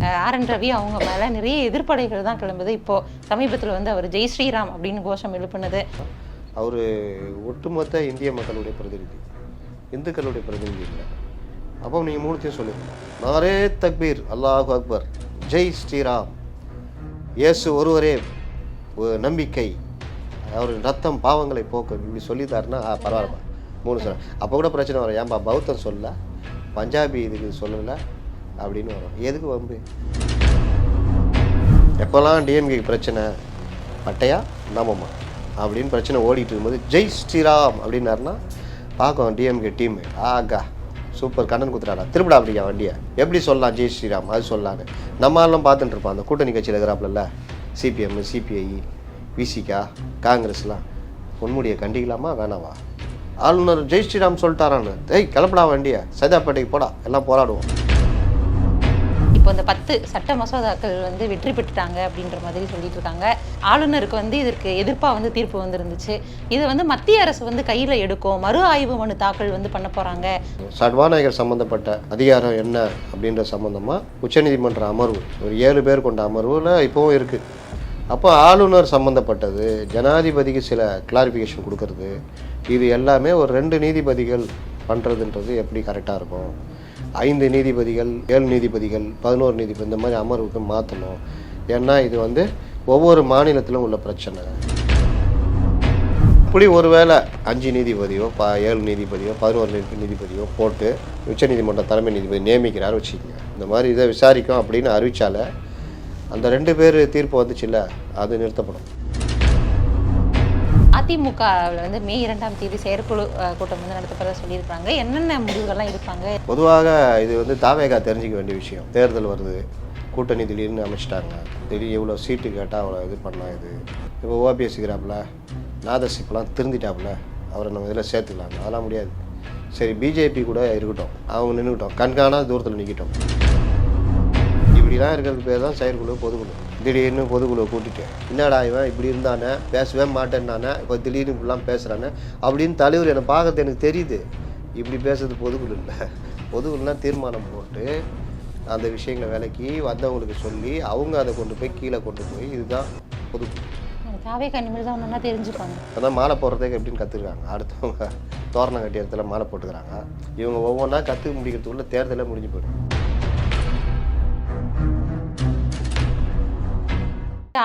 R. N.. Ravi அவங்க மேலே நிறைய எதிர்ப்படைகள் தான் கிளம்புது. இப்போது சமீபத்தில் வந்து அவர் ஜெய் ஸ்ரீராம் அப்படின்னு கோஷம் எழுப்புனது. அவர் ஒட்டுமொத்த இந்திய மக்களுடைய பிரதிநிதி, இந்துக்களுடைய பிரதிநிதி இல்லை. அப்போ நீங்கள் மூணுத்தையும் சொல்லுங்கள். நாரே தக்பீர், அல்லாஹு அக்பர், ஜெய் ஸ்ரீராம், இயேசு ஒருவரே நம்பிக்கை, அவர் ரத்தம் பாவங்களை போக்கும், இப்படி சொல்லித்தாருன்னா பரவாயில்ல. மூணு சொல்ல அப்போ கூட பிரச்சனை வரும். ஏன்பா பௌத்தம் சொல்ல, பஞ்சாபி இதுக்கு சொல்லலை அப்படின்னு வரும். எதுக்கு வம்பு? எப்போல்லாம் டிஎம்கே பிரச்சனை பட்டையா நாமமா அப்படின்னு பிரச்சனை ஓடிட்டு இருக்கும்போது ஜெய் ஸ்ரீராம் அப்படின்னாருன்னா பார்க்கும் டிஎம்கே டீமு, ஆகா சூப்பர் கண்ணன் குத்துறாடா, திருப்பிடா அப்படியா வண்டியை, எப்படி சொல்லலாம் ஜெய் ஸ்ரீராம் அது சொல்லலான்னு. நம்மளாம் பார்த்துட்டு இருப்பான். அந்த கூட்டணி கட்சியில் இருக்கிறாப்புல சிபிஎம், சிபிஐ, விசிகா, காங்கிரஸ்லாம் பொன்முடியை கண்டிக்கலாமா வேணாவா? ஆளுநர் ஜெய் ஸ்ரீராம் சொல்லிட்டாரான்னு, கிளப்படா வண்டியை, சைதாப்பேட்டைக்கு போடா, எல்லாம் போராடுவோம். இப்போ இந்த 10 சட்ட மசோதாக்கள் வந்து வெற்றி பெற்றுட்டாங்க அப்படின்ற மாதிரி சொல்லிட்டு இருக்காங்க. ஆளுநருக்கு வந்து இதற்கு எதிர்ப்பாக வந்து தீர்ப்பு வந்துருந்துச்சு. இது வந்து மத்திய அரசு வந்து கையில் எடுக்கும், மறு ஆய்வு மனு தாக்கல் வந்து பண்ண போகிறாங்க. சர்வாநாயகர் சம்மந்தப்பட்ட அதிகாரம் என்ன அப்படின்ற சம்மந்தமாக உச்சநீதிமன்ற அமர்வு ஒரு 7 பேர் கொண்ட அமர்வில் இப்போவும் இருக்குது. அப்போ ஆளுநர் சம்மந்தப்பட்டது, ஜனாதிபதிக்கு சில கிளாரிஃபிகேஷன் கொடுக்கறது, இது எல்லாமே ஒரு 2 நீதிபதிகள் பண்ணுறதுன்றது எப்படி கரெக்டாக இருக்கும்? 5 நீதிபதிகள், 7 நீதிபதிகள், 11 நீதிபதி இந்த மாதிரி அமர்வுக்கு மாற்றணும். ஏன்னா இது வந்து ஒவ்வொரு மாநிலத்திலும் உள்ள பிரச்சனை. இப்படி ஒருவேளை 5 நீதிபதியோ 7 நீதிபதியோ 11 நீதிபதியோ போட்டு உச்சநீதிமன்ற தலைமை நீதிபதி நியமிக்கிறாரு வச்சுக்கோங்க. இந்த மாதிரி இதை விசாரிக்கும் அப்படின்னு அறிவித்தால அந்த 2 பேர் தீர்ப்பு வந்துச்சுல்ல, அது நிறுத்தப்படும். அதிமுகவில் வந்து மே 2ஆம் தேதி செயற்குழு கூட்டம் வந்து நடத்தப்பட சொல்லியிருக்காங்க. என்னென்ன முடிவுகள்லாம் இருப்பாங்க? பொதுவாக இது வந்து தாவேகா தெரிஞ்சிக்க வேண்டிய விஷயம். தேர்தல் வருது, கூட்டணி திடீர்னு அமைச்சிட்டாங்க, திடீர்னு எவ்வளோ சீட்டு கேட்டால் அவ்வளோ இது பண்ணலாம். இது இப்போ ஓபிஎஸ் இருக்கிறாப்புல, நாதசிப்பெல்லாம் திருந்திட்டாப்புல, அவரை நம்ம இதில் சேர்த்துக்கலாம். அதெல்லாம் முடியாது. சரி பிஜேபி கூட இருக்கட்டும், அவங்க நின்றுக்கிட்டோம், கண்காணாத தூரத்தில் நிற்கட்டும். இப்படிலாம் இருக்கிறதுக்கு பேர் தான் செயற்குழு, பொதுக்குழு. திடீர்னு பொதுக்குழுவை கூட்டிட்டு என்னடா இவன் இப்படி இருந்தானே, பேசவே மாட்டேன்னானே, இப்போ திடீர்னு இப்படிலாம் பேசுகிறானே அப்படின்னு தலைவர் என்னை பார்க்கறது எனக்கு தெரியுது. இப்படி பேசுறது பொதுக்குழு இல்லை. பொதுக்குழுலாம் தீர்மானம் போட்டு அந்த விஷயங்களை விலைக்கு வந்தவங்களுக்கு சொல்லி அவங்க அதை கொண்டு போய் கீழே கொண்டு போய், இதுதான் பொதுக்குழு. தாவேகா இனிமேல் தான் ஒன்றா தெரிஞ்சுப்பாங்க. அதான் மாலை போடுறதுக்கு எப்படின்னு கற்றுக்குறாங்க. அடுத்தவங்க தோரணம் கட்டிய இடத்துல மாலை போட்டுக்கிறாங்க. இவங்க ஒவ்வொன்றா கற்றுக்க முடிக்கிறதுக்குள்ள தேர்தலே முடிஞ்சு போயிடும்.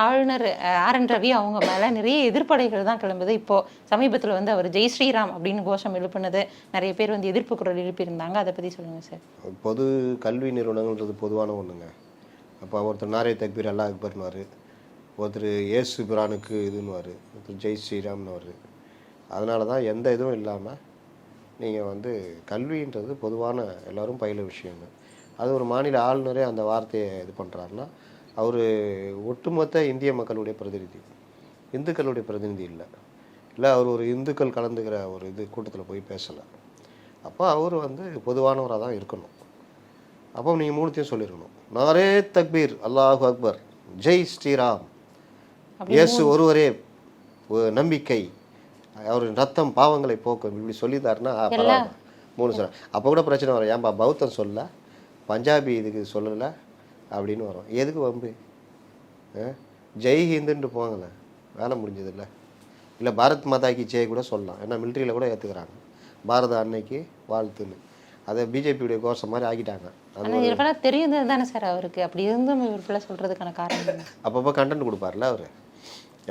ஆளுநர் ஆர்.என். ரவி அவங்க மேலே நிறைய எதிர்ப்படைகள் தான் கிளம்புது. இப்போது சமீபத்தில் வந்து அவர் ஜெய் ஸ்ரீராம் அப்படின்னு கோஷம் எழுப்புனது, நிறைய பேர் வந்து எதிர்ப்பு குரல் எழுப்பியிருந்தாங்க. அதை பற்றி சொல்லுங்கள் சார். பொது கல்வி நிறுவனங்கள்ன்றது பொதுவான ஒன்றுங்க. அப்போ ஒருத்தர் நாரே தக்பீர் அல்லாஹ் அக்பர்னுவார், ஒருத்தர் ஏசு பிரானுக்கு இதுன்னுவார், ஒருத்தர் ஜெய் ஸ்ரீராம்னுவார். அதனால தான் எந்த இதுவும் இல்லாமல் நீங்கள் வந்து கல்வின்றது பொதுவான எல்லோரும் பயில விஷயங்க. அது ஒரு மாநில ஆளுநரே அந்த வார்த்தையை இது பண்ணுறாருன்னா அவர் ஒட்டுமொத்த இந்திய மக்களுடைய பிரதிநிதி, இந்துக்களுடைய பிரதிநிதி இல்லை. அவர் ஒரு இந்துக்கள் கலந்துக்கிற ஒரு இது கூட்டத்தில் போய் பேசலை. அப்போ அவர் வந்து பொதுவானவராக தான் இருக்கணும். அப்போ நீங்கள் மூணுத்தையும் சொல்லிடணும். நாரே தக்பீர், அல்லாஹு அக்பர், ஜெய் ஸ்ரீராம், இயேசு ஒருவரே நம்பிக்கை, அவர் ரத்தம் பாவங்களை போக்கும், இப்படி சொல்லித்தாருன்னா பரவாயில்ல. 3 சொல்ல அப்போ கூட பிரச்சனை வரும். ஏன்பா பௌத்தம் சொல்ல, பஞ்சாபி இதுக்கு சொல்லலை அப்படின்னு வரும். எதுக்கு வம்பு? ஜெய் ஹிந்துன்ட்டு போங்களே, வேலை முடிஞ்சதில்லை. இல்லை பாரத் மாதாக்கு ஜெய் கூட சொல்லலாம். ஏன்னா மிலிட்ரியில் கூட ஏற்றுக்கிறாங்க பாரத அன்னைக்கு வாழ்த்துன்னு. அதை பிஜேபியுடைய கோஷம் மாதிரி ஆக்கிட்டாங்க. அது தெரியும் தானே சார் அவருக்கு. அப்படி இருந்தும் இவருக்குள்ள சொல்கிறதுக்கான காரணம் அப்பப்போ கண்டென்ட் கொடுப்பார்ல அவர்.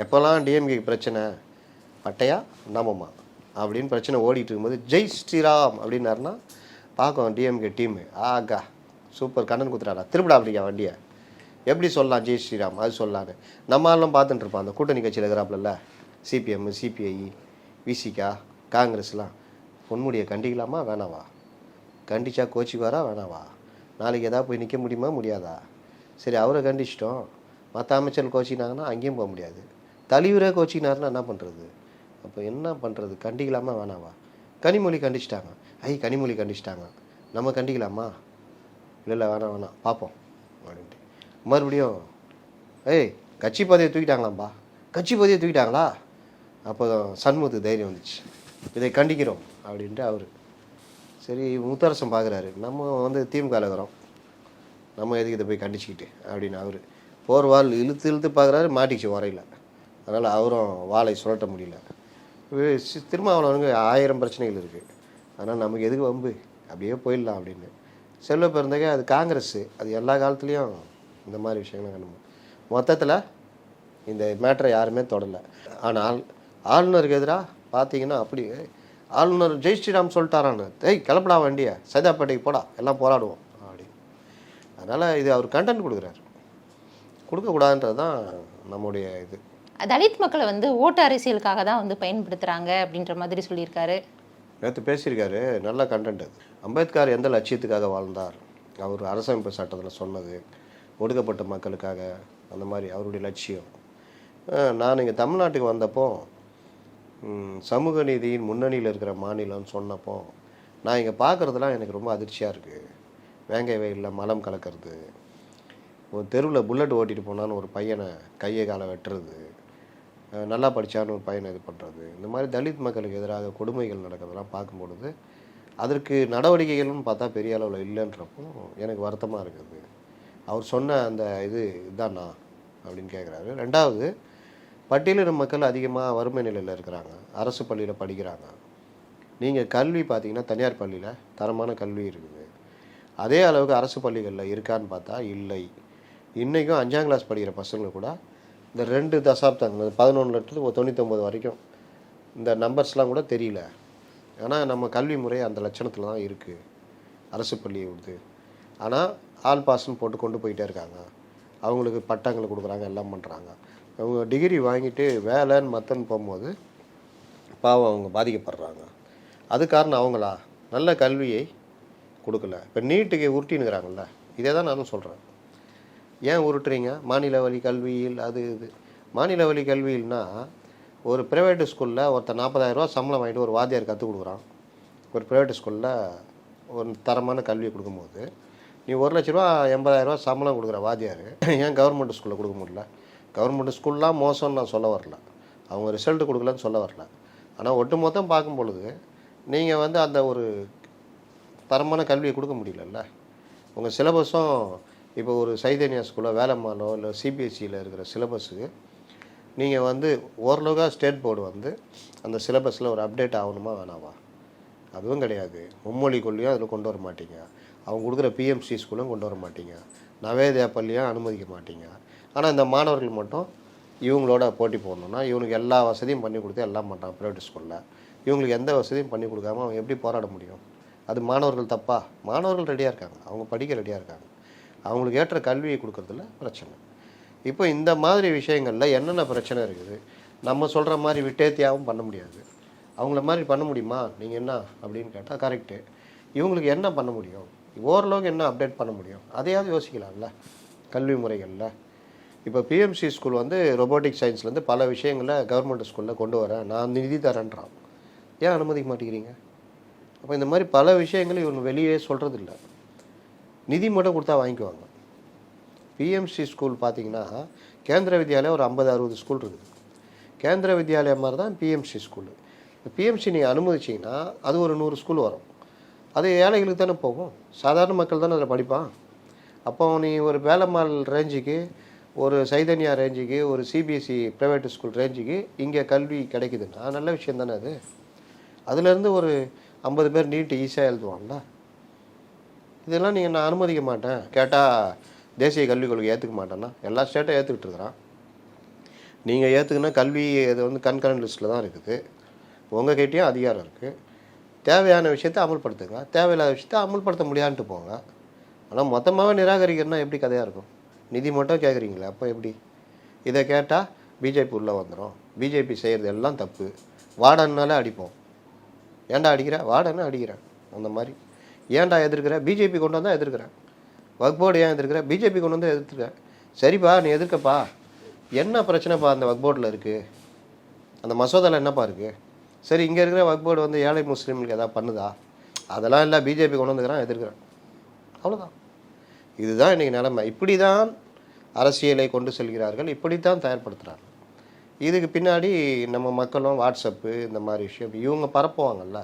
எப்போல்லாம் டிஎம்கே பிரச்சனை பட்டையா நாமமா அப்படின்னு பிரச்சனை ஓடிட்டு இருக்கும்போது ஜெய் ஸ்ரீராம் அப்படின்னாருன்னா பார்க்கும் டிஎம்கே டீமு, ஆகா சூப்பர் கண்ணன் குத்துறாடா, திருப்பிடா அப்படியா வண்டியை, எப்படி சொல்லலாம் ஜெய் ஸ்ரீராம் அது சொல்லலான்னு. நம்மளாம் பார்த்துட்டு இருப்பான். அந்த கூட்டணி கட்சியில் இருக்கிறாப்புல சிபிஎம், சிபிஐ, விசிகா, காங்கிரஸ்லாம் பொன்முடியை கண்டிக்கலாமா வேணாவா? கண்டிச்சா கோச்சிக்குவாரா வேணாவா? நாளைக்கு எதாவது போய் நிற்க முடியுமா முடியாதா? சரி அவரை கண்டிச்சிட்டோம், மற்ற அமைச்சர்கள் கோச்சிக்கினாங்கன்னா அங்கேயும் போக முடியாது. தலைவரே கோச்சிக்கினாருன்னா என்ன பண்ணுறது? அப்போ என்ன பண்ணுறது? கண்டிக்கலாமா வேணாவா? கனிமொழி கண்டிச்சிட்டாங்க, கனிமொழி கண்டிச்சிட்டாங்க, நம்ம கண்டிக்கலாமா? இல்லை வேணாம் பார்ப்போம் அப்படின்ட்டு மறுபடியும் கட்சி பதவியை தூக்கிட்டாங்களாம்பா, கட்சி பதவியை தூக்கிட்டாங்களா? அப்போ சண்முகத்துக்கு தைரியம் வந்துச்சு, இதை கண்டிக்கிறோம் அப்படின்ட்டு அவர். சரி முத்தரசன் பார்க்குறாரு, நம்ம வந்து திமுக இருக்கிறோம், நம்ம எதுக்கு இதை போய் கண்டிச்சிக்கிட்டு அப்படின்னு அவர் போர்வால் இழுத்து இழுத்து பார்க்குறாரு, மாட்டிச்சு உரையில். அதனால் அவரும் வாளை சுழட்ட முடியல. திருமாவளவனுக்கு 1000 பிரச்சனைகள் இருக்குது. அதனால் நமக்கு எதுக்கு வம்பு, அப்படியே போயிடலாம் அப்படின்னு. செல்வ பெருந்தகை அது காங்கிரஸ், அது எல்லா காலத்துலேயும் இந்த மாதிரி விஷயங்களும் கண்டு. மொத்தத்தில் இந்த மேட்டரை யாருமே தொடலை. ஆனால் ஆளுநருக்கு எதிராக பார்த்தீங்கன்னா அப்படி ஆளுநர் ஜெய் ஸ்ரீராம் சொல்லிட்டாரான்னு, கிளப்படா வண்டியை, சைதாப்பேட்டைக்கு போடா, எல்லாம் போராடுவோம் அப்படி. அதனால் இது அவர் கண்டென்ட் கொடுக்குறாரு. கொடுக்கக்கூடாதுன்றது தான் நம்முடைய இது. தலித் மக்களை வந்து ஓட்டு அரசியலுக்காக தான் வந்து பயன்படுத்துகிறாங்க அப்படின்ற மாதிரி சொல்லியிருக்காரு. நேற்று பேசியிருக்காரு, நல்ல கண்டென்ட் அது. அம்பேத்கர் எந்த லட்சியத்துக்காக வாழ்ந்தார், அவர் அரசமைப்பு சட்டத்தில் சொன்னது ஒடுக்கப்பட்ட மக்களுக்காக, அந்த மாதிரி அவருடைய லட்சியம். நான் இங்கே தமிழ்நாட்டுக்கு வந்தப்போ சமூக நீதியின் முன்னணியில் இருக்கிற மாநிலம்னு சொன்னப்போ நான் இங்கே பார்க்குறதுலாம் எனக்கு ரொம்ப அதிர்ச்சியாக இருக்குது. வேங்கை வயலில் மலம் கலக்கிறது, ஒரு தெருவில் புல்லட் ஓட்டிகிட்டு போனான்னு ஒரு பையனை கையை காலை வெட்டுறது, நல்லா படித்தான்னு ஒரு பையனை இது பண்ணுறது, இந்த மாதிரி தலித் மக்களுக்கு எதிராக கொடுமைகள் நடக்கிறதெல்லாம் பார்க்கும்பொழுது அதற்கு நடவடிக்கைகள்னு பார்த்தா பெரிய அளவில் இல்லைன்றப்போ எனக்கு வருத்தமாக இருக்குது. அவர் சொன்ன அந்த இதுதானா அப்படின்னு கேட்குறாரு. ரெண்டாவது, பட்டியலின மக்கள் அதிகமாக வறுமை நிலையில் இருக்கிறாங்க, அரசு பள்ளியில் படிக்கிறாங்க. நீங்கள் கல்வி பார்த்தீங்கன்னா தனியார் பள்ளியில் தரமான கல்வி இருக்குது. அதே அளவுக்கு அரசு பள்ளிகளில் இருக்கான்னு பார்த்தா இல்லை. இன்றைக்கும் 5ஆம் கிளாஸ் படிக்கிற பசங்களுக்கு கூட இந்த 2 தசாப்தங்கள் 11லேருந்து 99 வரைக்கும் இந்த நம்பர்ஸ்லாம் கூட தெரியல. ஆனால் நம்ம கல்வி முறை அந்த லட்சணத்தில் தான் இருக்குது, அரசு பள்ளியை விடுது. ஆனால் ஆல் பாஸ்ன்னு போட்டு கொண்டு போயிட்டே இருக்காங்க. அவங்களுக்கு பட்டங்களை கொடுக்குறாங்க, எல்லாம் பண்ணுறாங்க. அவங்க டிகிரி வாங்கிட்டு வேலைன்னு மற்றன்னு போகும்போது பாவம் அவங்க பாதிக்கப்படுறாங்க. அது காரணம் அவங்களா நல்ல கல்வியை கொடுக்கல. இப்போ நீட்டுக்கு உருட்டினுக்கிறாங்கல்ல, இதே தான் நானும் சொல்கிறேன். ஏன் உருட்டுறீங்க? மாநில வழி கல்வியில் அது இது. மாநில வழி கல்வியில்னா ஒரு ப்ரைவேட்டு ஸ்கூலில் ஒருத்தர் 40,000 ரூபா சம்பளம் வாங்கிட்டு ஒரு வாத்தியார் கற்றுக் கொடுக்குறான். ஒரு ப்ரைவேட்டு ஸ்கூலில் ஒரு தரமான கல்வியை கொடுக்கும்போது நீ 1 லட்ச ரூபா 80,000 ரூபா சம்பளம் கொடுக்குற வாத்தியார் ஏன் கவர்மெண்ட் ஸ்கூலில் கொடுக்க முடியல? கவர்மெண்ட் ஸ்கூல்லாம் மோசம்னு நான் சொல்ல வரல, அவங்க ரிசல்ட் கொடுக்கலன்னு சொல்ல வரல. ஆனால் ஒட்டு மொத்தம் பார்க்கும் பொழுது நீங்கள் வந்து அந்த ஒரு தரமான கல்வியை கொடுக்க முடியலல்ல. உங்கள் சிலபஸும் இப்போ ஒரு சைதன்யா ஸ்கூலோ வேலம்மாலோ இல்லை சிபிஎஸ்சியில் இருக்கிற சிலபஸுக்கு நீங்கள் வந்து ஓரளவுக்காக ஸ்டேட் போர்டு வந்து அந்த சிலபஸில் ஒரு அப்டேட் ஆகணுமா வேணாவா? அதுவும் கிடையாது. மும்மொழி கொள்ளையும் அதில் கொண்டு வர மாட்டீங்க. அவங்க கொடுக்குற பிஎம்சி ஸ்கூலும் கொண்டு வர மாட்டீங்க. நவோதயா பள்ளியும் அனுமதிக்க மாட்டீங்க. ஆனால் இந்த மாணவர்கள் மட்டும் இவங்களோட போட்டி போடணுன்னா இவனுக்கு எல்லா வசதியும் பண்ணி கொடுத்து எல்லாம் பண்ணுறான் ப்ரைவேட் ஸ்கூலில். இவங்களுக்கு எந்த வசதியும் பண்ணி கொடுக்காம அவங்க எப்படி போராட முடியும்? அது மாணவர்கள் தப்பா? மாணவர்கள் ரெடியாக இருக்காங்க, அவங்க படிக்க ரெடியாக இருக்காங்க. அவங்களுக்கு ஏற்ற கல்வியை கொடுக்குறதுல பிரச்சனை. இப்போ இந்த மாதிரி விஷயங்களில் என்னென்ன பிரச்சனை இருக்குது? நம்ம சொல்கிற மாதிரி விட்டேத்தியாகவும் பண்ண முடியாது. அவங்கள மாதிரி பண்ண முடியுமா நீங்கள் என்ன அப்படின்னு கேட்டால் கரெக்டு. இவங்களுக்கு என்ன பண்ண முடியும்? ஓரளவுக்கு என்ன அப்டேட் பண்ண முடியும்? அதையாவது யோசிக்கலாம்ல கல்வி முறைகளில். இப்போ பிஎம்சி ஸ்கூல் வந்து ரொபோட்டிக் சயின்ஸ்லேருந்து பல விஷயங்களை கவர்மெண்ட் ஸ்கூலில் கொண்டு வரேன், நான் நிதி தரேன்றான். ஏன் அனுமதிக்க மாட்டேங்கிறீங்க? அப்போ இந்த மாதிரி பல விஷயங்கள் இவங்க வெளியே சொல்கிறதில்ல. நிதி மட்டும் கொடுத்தா வாங்கிக்குவாங்க. பிஎம்சி ஸ்கூல் பார்த்திங்கன்னா கேந்திர வித்யாலயா ஒரு 50-60 ஸ்கூல் இருக்குது. கேந்திர வித்யாலயா மாதிரி தான் பிஎம்சி ஸ்கூலு. பிஎம்சி நீங்கள் அனுமதிச்சிங்கன்னா அது ஒரு 100 ஸ்கூல் வரும். அது ஏழைகளுக்கு தானே போகும், சாதாரண மக்கள் தானே அதில் படிப்பான். அப்போ நீ ஒரு வேலம்மாள் ரேஞ்சுக்கு, ஒரு சைதன்யா ரேஞ்சுக்கு, ஒரு சிபிஎஸ்சி ப்ரைவேட் ஸ்கூல் ரேஞ்சுக்கு இங்கே கல்வி கிடைக்குதுன்னா நல்ல விஷயம் தானே அது. அதுலேருந்து ஒரு 50 பேர் நீட்டு ஈஸியாக எழுதுவாங்களா? இதெல்லாம் நீங்கள் நான் அனுமதிக்க மாட்டேன் கேட்டால் தேசிய கல்விக் கொள்கை ஏற்றுக்க மாட்டேன்னா எல்லா ஸ்டேட்டும் ஏற்றுக்கிட்டு இருக்கிறான். நீங்கள் ஏற்றுக்குன்னா கல்வி இது வந்து கண்கரண்ட் லிஸ்ட்டில் தான் இருக்குது. உங்கள் கிட்டேயும் அதிகாரம் இருக்குது. தேவையான விஷயத்தை அமல்படுத்துங்க, தேவையில்லாத விஷயத்தை அமல்படுத்த முடியாதுன்ட்டு போங்க. ஆனால் மொத்தமாகவே நிராகரிக்கிறதுனா எப்படி கதையாக இருக்கும்? நிதி மட்டும் கேட்குறீங்களே, அப்போ எப்படி? இதை கேட்டால் பிஜேபி உள்ளே வந்துடும். பிஜேபி செய்கிறது எல்லாம் தப்பு. வார்டன்னாலே அடிப்போம். ஏன்டா அடிக்கிற? வார்டன்னு அடிக்கிறேன். அந்த மாதிரி ஏன்டா எதிர்க்கிற? பிஜேபி கொண்டு வந்தால் எதிர்க்கிறேன். வக்ஃப் போர்டு ஏன் எதிர்க்கிற? பிஜேபி கொண்டு வந்து எதிர்க்கிறேன். சரிப்பா, நீ எதிர்க்கப்பா, என்ன பிரச்சனைப்பா அந்த வக்ஃப் போர்டில் இருக்குது? அந்த மசோதாவில் என்னப்பா இருக்குது? சரி, இங்கே இருக்கிற வக்ஃப் போர்டு வந்து ஏழை முஸ்லீம்களுக்கு எதாவது பண்ணுதா? அதெல்லாம் இல்லை, பிஜேபி கொண்டு வந்துக்கிறான், எதிர்க்கிறேன். அவ்வளோதான். இதுதான் இன்றைக்கி நிலைமை. இப்படி தான் அரசியலை கொண்டு செல்கிறார்கள், இப்படி தான் தயார்படுத்துகிறாங்க. இதுக்கு பின்னாடி நம்ம மக்களும் வாட்ஸ்அப்பு இந்த மாதிரி விஷயம் இவங்க பரப்புவாங்கல்ல,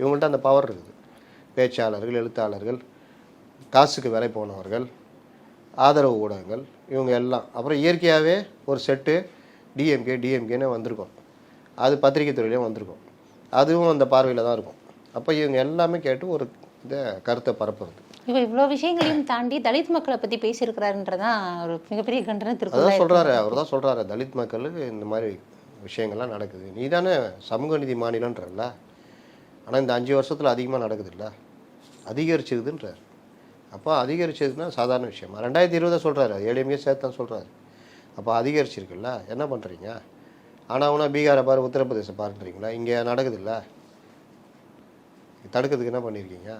இவங்கள்ட்ட அந்த பவர் இருக்குது. பேச்சாளர்கள், எழுத்தாளர்கள், காசுக்கு விலை போனவர்கள், ஆதரவு ஊடகங்கள் இவங்க எல்லாம், அப்புறம் இயற்கையாகவே ஒரு செட்டு டிஎம்கேன்னு வந்திருக்கும். அது பத்திரிகை துறையிலையும் வந்திருக்கும். அதுவும் அந்த பார்வையில் தான் இருக்கும். அப்போ இவங்க எல்லாமே கேட்டு ஒரு இதை கருத்தை பரப்புறது. இவர் இவ்வளோ விஷயங்களையும் தாண்டி தலித் மக்களை பற்றி பேசியிருக்கிறாருன்றதான் ஒரு மிகப்பெரிய கண்டனத்திற்கு. அதான் சொல்கிறாரு, அவர் தான் சொல்கிறாரு, தலித் மக்களுக்கு இந்த மாதிரி விஷயங்கள்லாம் நடக்குது. நீ தானே சமூக நீதி மாநிலன்றல்ல, ஆனால் இந்த 5 வருஷத்தில் அதிகமாக நடக்குது இல்லை, அதிகரிச்சிருதுன்றார். அப்போ அதிகரிச்சதுன்னா சாதாரண விஷயமா? 2020 சொல்கிறாரு, 7 சேர்த்து தான் சொல்கிறாரு. அப்போ அதிகரிச்சிருக்குல்ல, என்ன பண்ணுறீங்க? ஆனால் பீகாரை பாரு, உத்தரப்பிரதேசம் பாருன்றீங்களா? இங்கே நடக்குதுல்ல, தடுக்கிறதுக்கு என்ன பண்ணியிருக்கீங்க?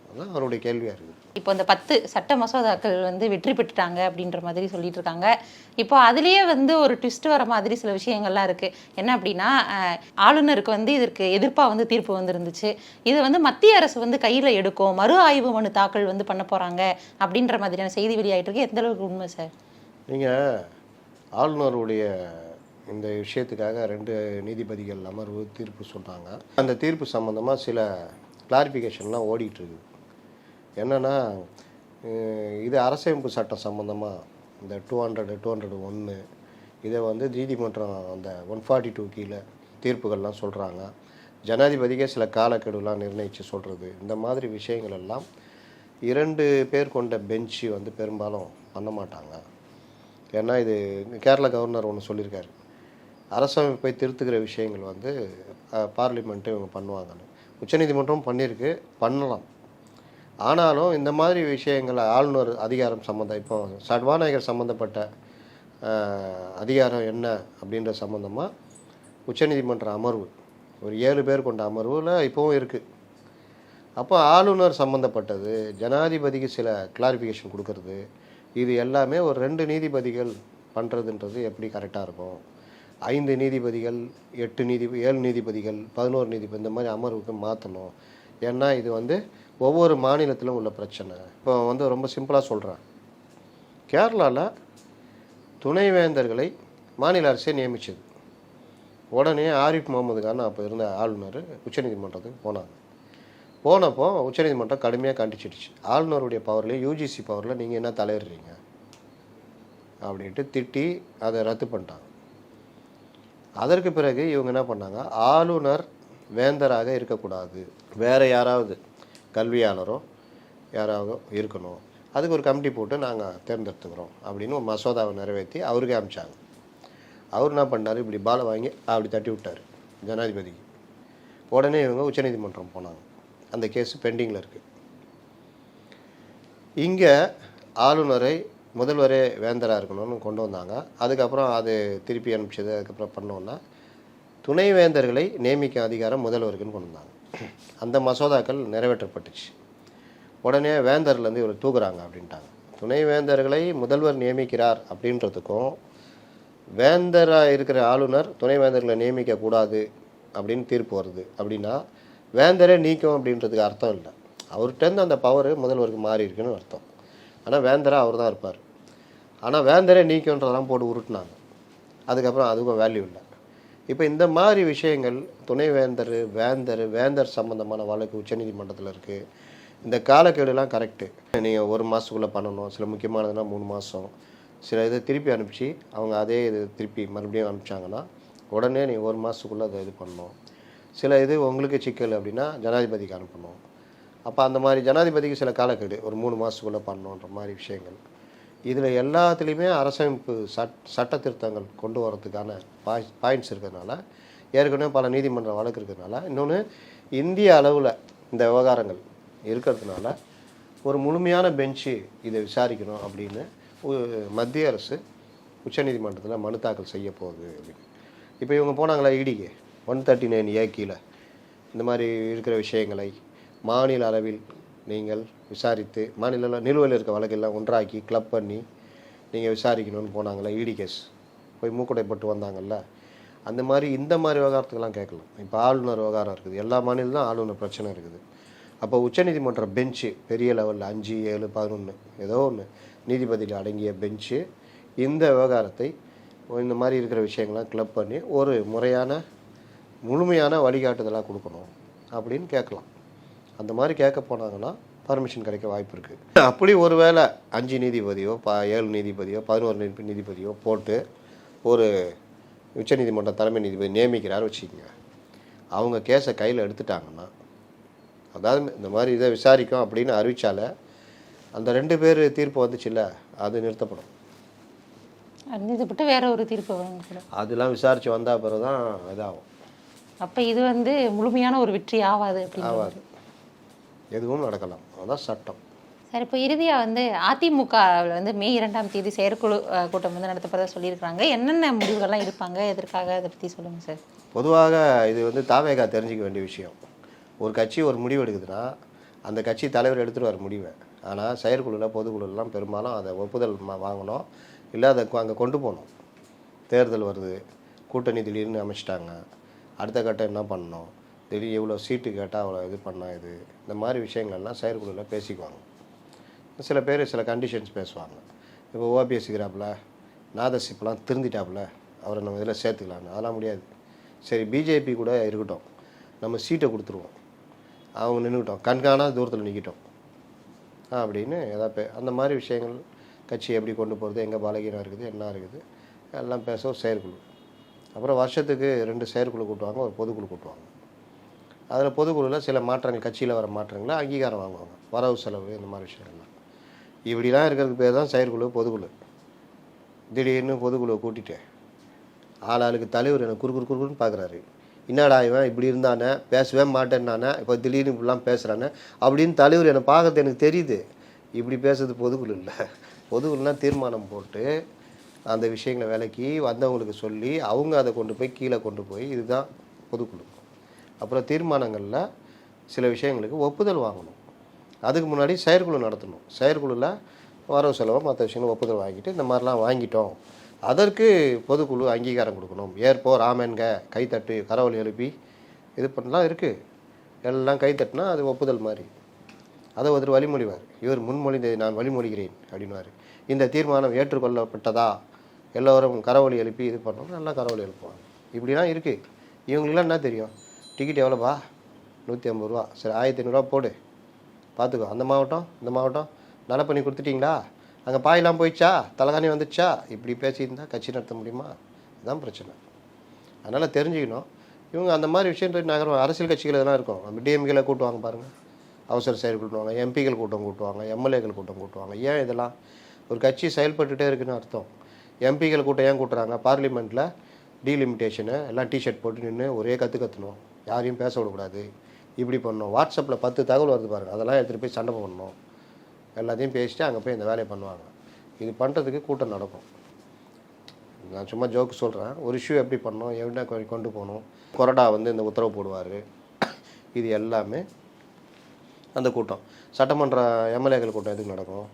அதுதான் அவருடைய கேள்வியாக இருக்குது. இப்போ இந்த 10 சட்ட மசோதாக்கள் வந்து வெற்றி பெற்றுட்டாங்க அப்படின்ற மாதிரி சொல்லிட்டு இருக்காங்க. இப்போ அதுலேயே வந்து ஒரு ட்விஸ்ட் வர மாதிரி சில விஷயங்கள்லாம் இருக்குது. என்ன அப்படின்னா, ஆளுநருக்கு வந்து இதற்கு எதிர்ப்பாக வந்து தீர்ப்பு வந்துருந்துச்சு. இது வந்து மத்திய அரசு வந்து கையில் எடுக்கும், மறு ஆய்வு மனு தாக்கல் வந்து பண்ண போகிறாங்க அப்படின்ற மாதிரியான செய்தி வெளியாகிட்டு இருக்கு. எந்த அளவுக்கு உண்மை சார்? நீங்கள் ஆளுநருடைய இந்த விஷயத்துக்காக 2 நீதிபதிகள் அமர்வு தீர்ப்பு சொன்னாங்க. அந்த தீர்ப்பு சம்மந்தமாக சில கிளாரிஃபிகேஷன்லாம் ஓடிட்டுருக்குது. என்னென்னா, இது அரசமைப்பு சட்டம் சம்மந்தமாக இந்த 201 இதை வந்து நீதிமன்றம் அந்த 142 கீழே தீர்ப்புகள்லாம் சொல்கிறாங்க. ஜனாதிபதிக்கே சில காலக்கெடுலாம் நிர்ணயித்து சொல்கிறது. இந்த மாதிரி விஷயங்கள் எல்லாம் 2 பேர் கொண்ட பெஞ்சு வந்து பெரும்பாலும் பண்ண மாட்டாங்க. ஏன்னா இது கேரளா கவர்னர் ஒன்று சொல்லியிருக்காரு, அரசமைப்பை திருத்துகிற விஷயங்கள் வந்து பார்லிமெண்ட்டு இவங்க பண்ணுவாங்கன்னு. உச்சநீதிமன்றம் பண்ணியிருக்கு, பண்ணலாம். ஆனாலும் இந்த மாதிரி விஷயங்கள் ஆளுநர் அதிகாரம் சம்மந்தம், இப்போ சபாநாயகர் சம்மந்தப்பட்ட அதிகாரம் என்ன அப்படின்ற சம்மந்தமாக உச்சநீதிமன்ற அமர்வு ஒரு 7 பேர் கொண்ட அமர்வில் இப்போவும் இருக்குது. அப்போ ஆளுநர் சம்மந்தப்பட்டது, ஜனாதிபதிக்கு சில கிளாரிஃபிகேஷன் கொடுக்கறது, இது எல்லாமே ஒரு 2 நீதிபதிகள் பண்ணுறதுன்றது எப்படி கரெக்டாக இருக்கும்? 5 நீதிபதிகள் 7 நீதிபதிகள் 11 நீதிபதி இந்த மாதிரி அமர்வுக்கு மாற்றணும். ஏன்னா இது வந்து ஒவ்வொரு மாநிலத்திலும் உள்ள பிரச்சனை. இப்போ வந்து ரொம்ப சிம்பிளாக சொல்கிறேன், கேரளாவில் துணைவேந்தர்களை மாநில அரசே நியமித்தது. உடனே ஆரிஃப் முகமது கான் அப்போ இருந்த ஆளுநர் உச்சநீதிமன்றத்துக்கு போனாங்க. போனப்போ உச்சநீதிமன்றம் கடுமையாக கண்டிச்சிடுச்சு, ஆளுநருடைய பவர்லேயும் யூஜிசி பவரில் நீங்கள் என்ன தலையிடுறீங்க அப்படின்ட்டு திட்டி அதை ரத்து பண்ணிட்டாங்க. அதற்கு பிறகு இவங்க என்ன பண்ணாங்க, ஆளுநர் வேந்தராக இருக்கக்கூடாது, வேறு யாராவது கல்வியாளரோ யாராவது இருக்கணும், அதுக்கு ஒரு கமிட்டி போட்டு நாங்கள் தேர்ந்தெடுத்துக்கிறோம் அப்படின்னு ஒரு மசோதாவை நிறைவேற்றி அவருக்கே அனுப்பிச்சாங்க. அவர் என்ன பண்ணார், இப்படி பாலை வாங்கி அப்படி தட்டி விட்டார் ஜனாதிபதிக்கு. உடனே இவங்க உச்சநீதிமன்றம் போனாங்க, அந்த கேஸ் பெண்டிங்கில் இருக்குது. இங்கே ஆளுநரை முதல்வரே வேந்தராக இருக்கணும்னு கொண்டு வந்தாங்க. அதுக்கப்புறம் அது திருப்பி அனுப்பிச்சது. அதுக்கப்புறம் பண்ணோன்னா துணைவேந்தர்களை நியமிக்க அதிகாரம் முதல்வருக்குன்னு கொண்டு வந்தாங்க. அந்த மசோதாக்கள் நிறைவேற்றப்பட்டுச்சு. உடனே வேந்தர்லேருந்து இவர் தூக்குறாங்க அப்படின்ட்டாங்க. துணைவேந்தர்களை முதல்வர் நியமிக்கிறார் அப்படின்றதுக்கும் வேந்தராக இருக்கிற ஆளுநர் துணைவேந்தர்களை நியமிக்கக்கூடாது அப்படின்னு தீர்ப்பு வருது அப்படின்னா வேந்தரே நீக்கும் அப்படின்றதுக்கு அர்த்தம் இல்லை. அவர்கிட்டருந்து அந்த பவர் முதல்வருக்கு மாறி இருக்குன்னு அர்த்தம். ஆனால் வேந்தராக அவர் தான் இருப்பார். ஆனால் வேந்தரே நீக்கன்றதெல்லாம் போட்டு உருட்டினாங்க. அதுக்கப்புறம் அதுக்கும் வேல்யூ இல்லை. இப்போ இந்த மாதிரி விஷயங்கள் வேந்தர் சம்மந்தமான வழக்கு உச்சநீதிமன்றத்தில் இருக்குது. இந்த காலக்கெடுலாம் கரெக்டு. நீங்கள் 1 மாதத்துக்குள்ளே பண்ணணும், சில முக்கியமானதுன்னா 3 மாதம், சில இதை திருப்பி அனுப்பிச்சு அவங்க அதே இது திருப்பி மறுபடியும் அனுப்பிச்சாங்கன்னா உடனே நீங்கள் 1 மாதத்துக்குள்ளே அதை இது பண்ணணும். சில இது உங்களுக்கு சிக்கல் அப்படின்னா ஜனாதிபதிக்கு அனுப்பணும். அப்போ அந்த மாதிரி ஜனாதிபதிக்கு சில காலக்கெடு ஒரு 3 மாதத்துக்குள்ளே பண்ணணுன்ற மாதிரி விஷயங்கள். இதில் எல்லாத்துலேயுமே அரசமைப்பு சட்ட திருத்தங்கள் கொண்டு வரதுக்கான பாயிண்ட்ஸ் இருக்கிறதுனால, ஏற்கனவே பல நீதிமன்ற வழக்கு இருக்கிறதுனால, இன்னொன்று இந்திய அளவில் இந்த விவகாரங்கள் இருக்கிறதுனால ஒரு முழுமையான பெஞ்சு இதை விசாரிக்கணும் அப்படின்னு மத்திய அரசு உச்சநீதிமன்றத்தில் மனு தாக்கல் செய்ய போகுது அப்படின்னு. இப்போ இவங்க போனாங்களா இடிக்கு 139A கீழே இந்த மாதிரி இருக்கிற விஷயங்களை மாநில அளவில் நீங்கள் விசாரித்து மாநில நிலுவையில் இருக்க வழக்கெல்லாம் ஒன்றாக்கி கிளப் பண்ணி நீங்கள் விசாரிக்கணும்னு போனாங்களே இடி கேஸ், போய் மூக்குடைப்பட்டு வந்தாங்கல்ல, அந்த மாதிரி இந்த மாதிரி விவகாரத்துக்கெல்லாம் கேட்கலாம். இப்போ ஆளுநர் விவகாரம் இருக்குது, எல்லா மாநிலம் தான் ஆளுநர் பிரச்சனை இருக்குது. அப்போ உச்சநீதிமன்ற பெஞ்சு பெரிய லெவலில் 5, 7, 11 ஏதோ ஒன்று நீதிபதிகள் அடங்கிய பெஞ்சு இந்த விவகாரத்தை இந்த மாதிரி இருக்கிற விஷயங்கள்லாம் கிளப் பண்ணி ஒரு முழுமையான வழிகாட்டுதலாக கொடுக்கணும் அப்படின்னு கேட்கலாம். அந்த மாதிரி கேட்க போனாங்கன்னா பர்மிஷன் கிடைக்க வாய்ப்பு இருக்குது. அப்படி ஒரு வேளை 5 நீதிபதியோ 7 நீதிபதியோ 11 நீதிபதியோ போட்டு ஒரு உச்சநீதிமன்ற தலைமை நீதிபதி நியமிக்கிறார் வச்சுக்கோங்க. அவங்க கேஸை கையில் எடுத்துட்டாங்கன்னா, அதாவது இந்த மாதிரி இதை விசாரிக்கும் அப்படின்னு அறிவித்தாலே அந்த 2 பேர் தீர்ப்பு வந்துச்சுல்ல, அது நிறுத்தப்படும். நிறுத்தப்பட்டு வேற ஒரு தீர்ப்பு வழங்கப்படும். அதெல்லாம் விசாரித்து வந்தால் பிறகு தான் இதாகும். அப்போ இது வந்து முழுமையான ஒரு வெற்றி ஆகாது அப்படின்னு ஆகாது, எதுவும் நடக்கலாம். அதுதான் சட்டம். சார், இப்போ இறுதியாக வந்து அதிமுகவில் வந்து மே 2ஆம் தேதி செயற்குழு கூட்டம் வந்து நடத்தப்போதாக சொல்லியிருக்காங்க. என்னென்ன முடிவுகள்லாம் இருப்பாங்க, எதற்காக, அதை பற்றி சொல்லுங்கள் சார். பொதுவாக இது வந்து தாவேகா தெரிஞ்சிக்க வேண்டிய விஷயம். ஒரு கட்சி ஒரு முடிவு எடுக்குதுன்னா அந்த கட்சி தலைவர் எடுத்துகிட்டு வர முடிவை. ஆனால் செயற்குழுவில் பொதுக்குழுலாம் பெரும்பாலும் அதை ஒப்புதல் வாங்கணும், இல்லை அதை அங்கே கொண்டு போகணும். தேர்தல் வருது, கூட்டணி திடீர்னு அமைச்சிட்டாங்க, அடுத்த கட்டம் என்ன பண்ணணும், திடீர்னு எவ்வளோ சீட்டு கேட்டால் அவ்வளோ இது பண்ணால் இது, இந்த மாதிரி விஷயங்கள்லாம் செயற்குழுவில் பேசிக்குவாங்க. சில பேர் சில கண்டிஷன்ஸ் பேசுவாங்க. இப்போ ஓபிஎஸ் இருக்கிறாப்புல, நாதசிப்லாம் திருந்திட்டாப்புல, அவரை நம்ம இதில் சேர்த்துக்கலான்னு. அதெல்லாம் முடியாது. சரி, பிஜேபி கூட இருக்கட்டும், நம்ம சீட்டை கொடுத்துருவோம், அவங்க நின்றுக்கிட்டோம், கண்காணாத தூரத்தில் நிற்கிட்டோம் அப்படின்னு ஏதாவது அந்த மாதிரி விஷயங்கள், கட்சி எப்படி கொண்டு போகிறது, எங்கே பலகீனம் இருக்குது, என்ன இருக்குது, எல்லாம் பேச ஒரு செயற்குழு. அப்புறம் வருஷத்துக்கு 2 செயற்குழு கூட்டுவாங்க, ஒரு பொதுக்குழு கூட்டுவாங்க. அதில் பொதுக்குழுவில் சில மாற்றங்கள், கட்சியில் வர மாற்றங்களை அங்கீகாரம் வாங்குவாங்க, வரவு செலவு இந்த மாதிரி விஷயங்கள்லாம். இப்படிலாம் இருக்கிறதுக்கு பேர் தான் செயற்குழு, பொதுக்குழு. திடீர்னு பொதுக்குழுவை கூட்டிட்டு ஆளாளுக்கு தலைவர் எனக்கு குறுக்குன்னு பார்க்குறாரு. என்னடா இவன் இப்படி இருந்தானே, பேசவே மாட்டேன்னானே, இப்போ திடீர்னு இப்படிலாம் பேசுகிறானே அப்படின்னு தலைவர் என்னை பார்க்கறது எனக்கு தெரியுது. இப்படி பேசுறது பொதுக்குழு இல்லை. பொதுக்குழுனா தீர்மானம் போட்டு அந்த விஷயங்களை விலக்கி வந்தவங்களுக்கு சொல்லி அவங்க அதை கொண்டு போய் கீழே கொண்டு போய், இதுதான் பொதுக்குழு. அப்புறம் தீர்மானங்களில் சில விஷயங்களுக்கு ஒப்புதல் வாங்கணும். அதுக்கு முன்னாடி செயற்குழு நடத்தணும். செயற்குழுவில் வரவு செலவு மற்ற விஷயங்கள் ஒப்புதல் வாங்கிட்டு இந்த மாதிரிலாம் வாங்கிட்டோம், அதற்கு பொதுக்குழு அங்கீகாரம் கொடுக்கணும். ஏற்போ ராமன்க கைத்தட்டு கரவொலி எழுப்பி இது பண்ணலாம் இருக்குது. எல்லாம் கைத்தட்டுனா அது ஒப்புதல் மாதிரி. அதை ஒருத்தர் வழிமொழிவார், இவர் முன்மொழிந்ததை நான் வழிமொழிகிறேன் அப்படின்வார். இந்த தீர்மானம் ஏற்றுக்கொள்ளப்பட்டதா, எல்லோரும் கரவொலி எழுப்பி இது பண்ணணும், நல்லா கரவொலி எழுப்புவாங்க. இப்படிலாம் இருக்குது. இவங்களுக்குலாம் என்ன தெரியும், டிக்கெட் எவ்வளோப்பா, 150 ரூபா, சரி 1500 ரூபா போடு பார்த்துக்கோ, அந்த மாவட்டம் இந்த மாவட்டம் நல்லா பண்ணி கொடுத்துட்டிங்களா, அங்கே பாயெல்லாம் போயிடுச்சா, தலைகாணி வந்துச்சா, இப்படி பேசியிருந்தால் கட்சி நடத்த முடியுமா? இதுதான் பிரச்சனை. அதனால் தெரிஞ்சுக்கணும். இவங்க அந்த மாதிரி விஷயம் நகரம் அரசியல் கட்சிகள் எதனா இருக்கும். நம்ம டிஎம்கேல கூட்டுவாங்க பாருங்கள், அவசர செயல் கூட்டுவாங்க, எம்பிக்கள் கூட்டம் கூட்டுவாங்க, எம்எல்ஏக்கள் கூட்டம் கூட்டுவாங்க. ஏன் இதெல்லாம்? ஒரு கட்சி செயல்பட்டுகிட்டே இருக்குன்னு அர்த்தம். எம்பிக்கள் கூட்டம் ஏன் கூட்டுறாங்க? பார்லிமெண்ட்டில் டீலிமிட்டேஷனு, எல்லாம் டிஷர்ட் போட்டு நின்று ஒரே கற்றுக்கணும், யாரையும் பேச விடக்கூடாது, இப்படி பண்ணணும். வாட்ஸ்அப்பில் 10 தகவல் வருது பாருங்கள், அதெல்லாம் எடுத்துகிட்டு போய் சண்டை பண்ணணும், எல்லாத்தையும் பேசிட்டு அங்கே போய் இந்த வேலையை பண்ணுவாங்க. இது பண்ணுறதுக்கு கூட்டம் நடக்கும். நான் சும்மா ஜோக்கு சொல்கிறேன். ஒரு இஷ்யூ எப்படி பண்ணணும், என்ன கொண்டு போகணும், கொறடா வந்து இந்த உத்தரவு போடுவார், இது எல்லாமே அந்த கூட்டம். சட்டமன்ற எம்எல்ஏக்கள் கூட்டம் எதுக்கு நடக்கும்?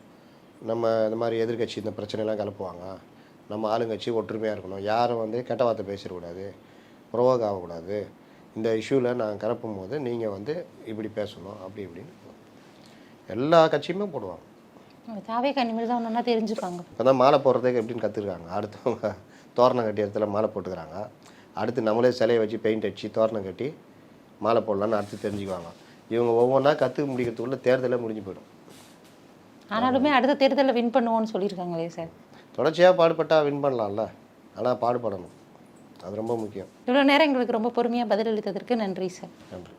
நம்ம இந்த மாதிரி எதிர்கட்சி இந்த பிரச்சனைலாம் கிளப்புவாங்க, நம்ம ஆளுங்கட்சி ஒற்றுமையாக இருக்கணும், யாரும் வந்து கெட்ட வார்த்தை பேசிடக்கூடாது, புரோவோக் ஆகக்கூடாது, இந்த இஷ்யூவில் நான் கிளப்பும் போது நீங்கள் வந்து இப்படி பேசணும், அப்படி இப்படின்னு எல்லா கட்சியுமே போடுவாங்க. தாவேகா இனிமேல் தான் ஒன்றா தெரிஞ்சுப்பாங்க. இப்போ தான் மாலை போடுறதுக்கு எப்படின்னு கற்றுருக்காங்க. அடுத்தவங்க தோரணம் கட்டி இடத்துல மாலை போட்டுக்கிறாங்க, அடுத்து நம்மளே சிலையை வச்சு பெயிண்ட் அடித்து தோரணம் கட்டி மாலை போடலான்னு அடுத்து தெரிஞ்சுக்குவாங்க. இவங்க ஒவ்வொன்றா கற்றுக்க முடிக்கிறதுக்குள்ளே தேர்தலே முடிஞ்சு போயிடும். ஆனாலுமே அடுத்த தேர்தலில் வின் பண்ணுவோன்னு சொல்லியிருக்காங்களே சார். தொடர்ச்சியாக பாடுபட்டால் வின் பண்ணலாம்ல, ஆனால் பாடுபடணும், அது ரொம்ப முக்கியம். இவ்வளோ நேரம் எங்களுக்கு ரொம்ப பொறுமையாக பதிலளித்ததற்கு நன்றி சார். நன்றி.